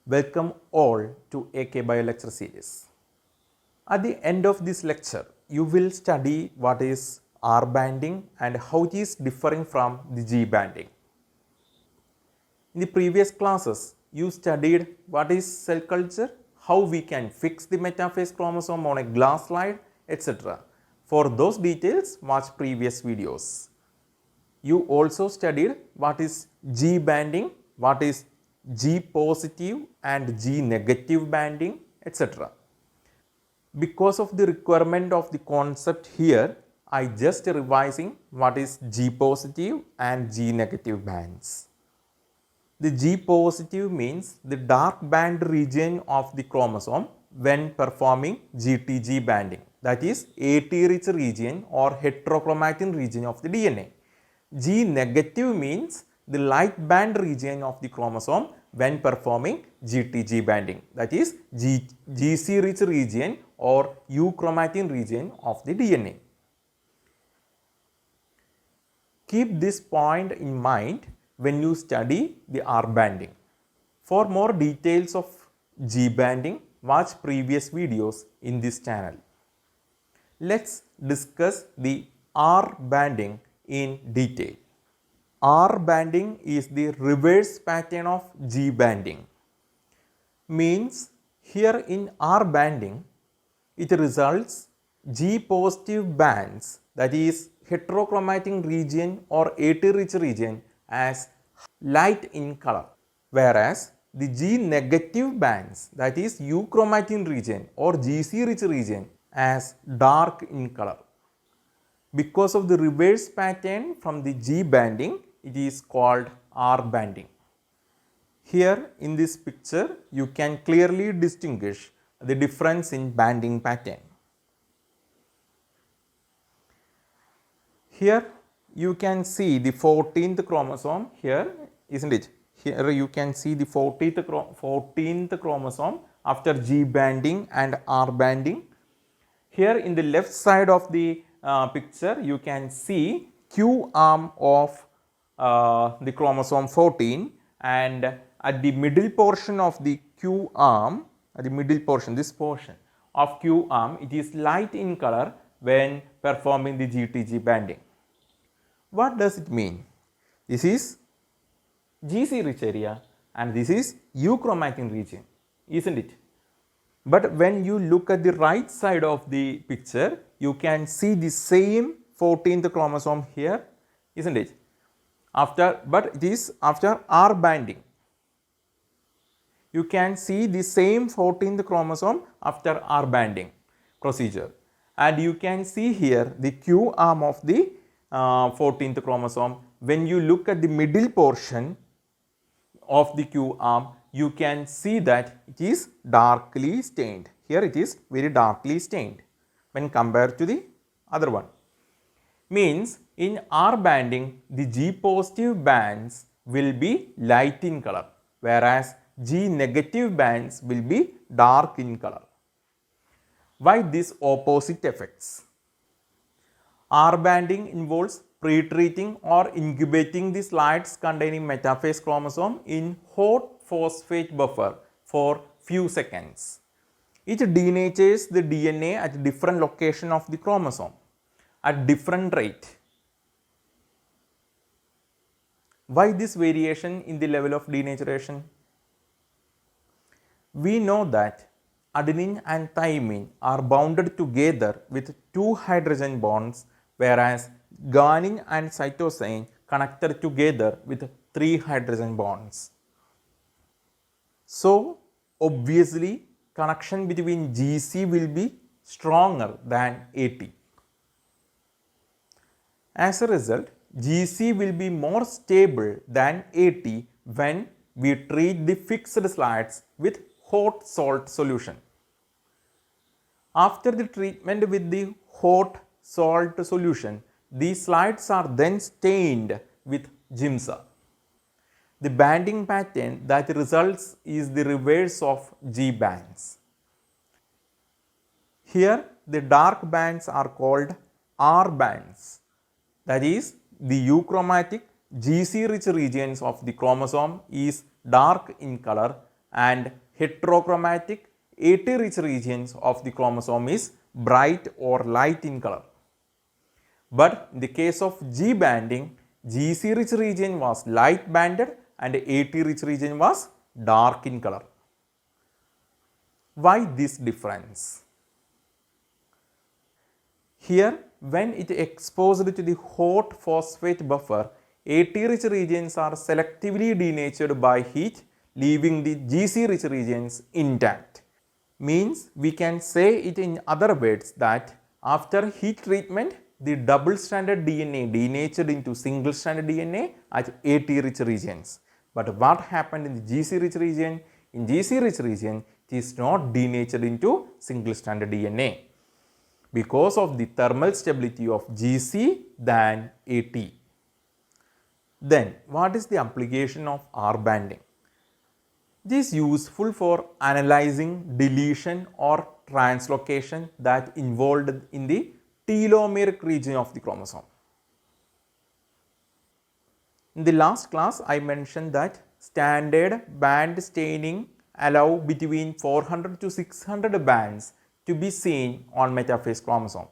Welcome all to AK Bio lecture series. At the end of this lecture, you will study what is R banding and how it is differing from the G banding. In the previous classes, you studied what is cell culture, how we can fix the metaphase chromosome on a glass slide, etc. For those details, watch previous videos. You also studied what is G banding, what is G positive and G negative banding, etc. Because of the requirement of the concept here, I just revising what is G positive and G negative bands. The G positive means the dark band region of the chromosome when performing GTG banding, that is AT rich region or heterochromatin region of the DNA. G negative means the light band region of the chromosome when performing GTG banding, that is GC rich region or euchromatin region of the DNA. Keep this point in mind when you study the R banding. For more details of G banding, watch previous videos in this channel. Let's discuss the R banding in detail. R banding is the reverse pattern of G banding. Means here in R banding, it results G positive bands, that is heterochromatin region or AT rich region, as light in color, whereas the G negative bands, that is euchromatin region or GC rich region, as dark in color. Because of the reverse pattern from the G banding, it is called R banding. Here in this picture, you can clearly distinguish the difference in banding pattern. Here you can see the 14th chromosome here, isn't it? Here you can see the 14th chromosome after G banding and R banding. Here in the left side of the picture, you can see Q arm of the chromosome 14, and at the middle portion of the Q arm, at the middle portion, this portion of Q arm, it is light in color when performing the GTG banding. What does it mean? This is GC rich area and this is euchromatin region, isn't it? But when you look at the right side of the picture, you can see the same 14th chromosome here, isn't it? But it is after R banding. You can see the same 14th chromosome after R banding procedure, and you can see here the Q arm of the 14th chromosome. When you look at the middle portion of the Q arm, you can see that it is darkly stained. Here it is very darkly stained when compared to the other one. Means in R banding, the G positive bands will be light in color, whereas G negative bands will be dark in color. Why these opposite effects? R banding involves pre-treating or incubating the slides containing metaphase chromosome in hot phosphate buffer for few seconds. It denatures the DNA at different location of the chromosome at different rate. Why this variation in the level of denaturation? We know that adenine and thymine are bounded together with 2 hydrogen bonds, whereas guanine and cytosine connected together with 3 hydrogen bonds. So obviously connection between GC will be stronger than AT. As a result, GC will be more stable than AT when we treat the fixed slides with hot salt solution. After the treatment with the hot salt solution, these slides are then stained with Giemsa. The banding pattern that results is the reverse of G bands. Here the dark bands are called R bands, that is the euchromatic GC rich regions of the chromosome is dark in color and heterochromatic AT-rich regions of the chromosome is bright or light in color. But in the case of G banding, GC-rich region was light banded and AT-rich region was dark in color. Why this difference? Here, when it is exposed to the hot phosphate buffer, AT-rich regions are selectively denatured by heat, leaving the GC-rich regions intact. Means we can say it in other words that after heat treatment, the double-stranded DNA denatured into single-stranded DNA at AT-rich regions. But what happened in the GC-rich region? In GC-rich region, it is not denatured into single-stranded DNA because of the thermal stability of GC than AT. Then, what is the application of R banding? It is useful for analyzing deletion or translocation that involved in the telomeric region of the chromosome. In the last class, I mentioned that standard band staining allow between 400 to 600 bands to be seen on metaphase chromosome.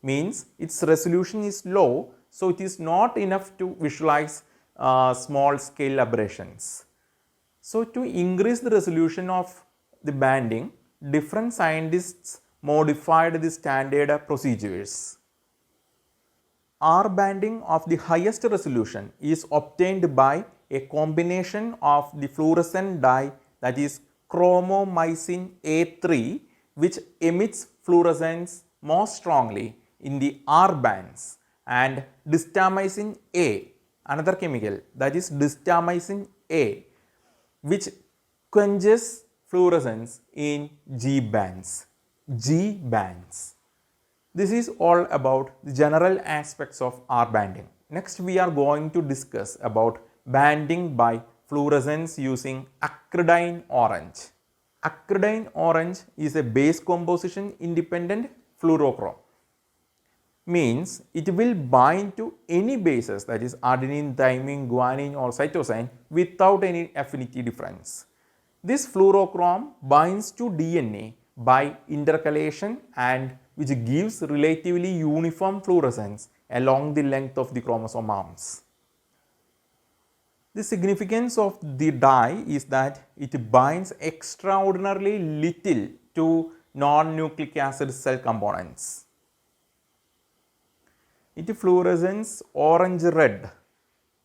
Means its resolution is low, so it is not enough to visualize small scale aberrations. So to increase the resolution of the banding, different scientists modified the standard procedures. R banding of the highest resolution is obtained by a combination of the fluorescent dye, that is chromomycin A3, which emits fluorescence most strongly in the R bands, and distamycin A, another chemical, that is distamycin A, which quenches fluorescence in G bands. This is all about the general aspects of R banding. Next, we are going to discuss about banding by fluorescence using acridine orange. Acridine orange is a base composition independent fluorochrome. Means it will bind to any bases, that is adenine, thymine, guanine or cytosine, without any affinity difference. This fluorochrome binds to DNA by intercalation, and which gives relatively uniform fluorescence along the length of the chromosome arms. The significance of the dye is that it binds extraordinarily little to non-nucleic acid cell components. It fluoresces orange red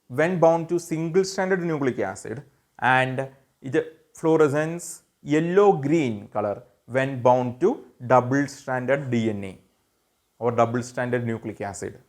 when bound to single-stranded nucleic acid, and it fluoresces yellow green color when bound to double-stranded DNA or double-stranded nucleic acid.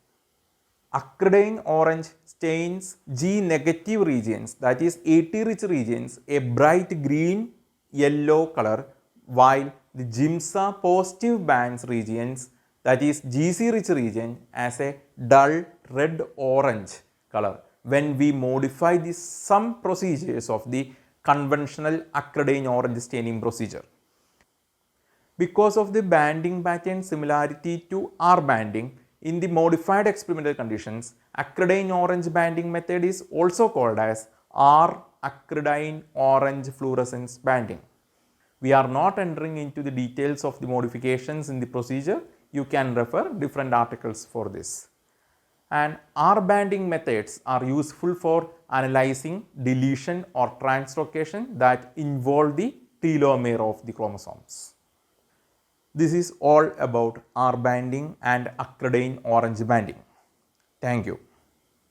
Acridine orange stains G negative regions, that is AT-rich regions, a bright green yellow color, while the GIMSA positive bands regions, that is GC-rich region, as a dull red orange color when we modify some procedures of the conventional acridine orange staining procedure. Because of the banding pattern similarity to R banding, in the modified experimental conditions, acridine orange banding method is also called as R acridine orange fluorescence banding. We are not entering into the details of the modifications in the procedure. You can refer different articles for this. And R banding methods are useful for analyzing deletion or translocation that involve the telomere of the chromosomes. This is all about R banding and acridine orange banding. Thank you.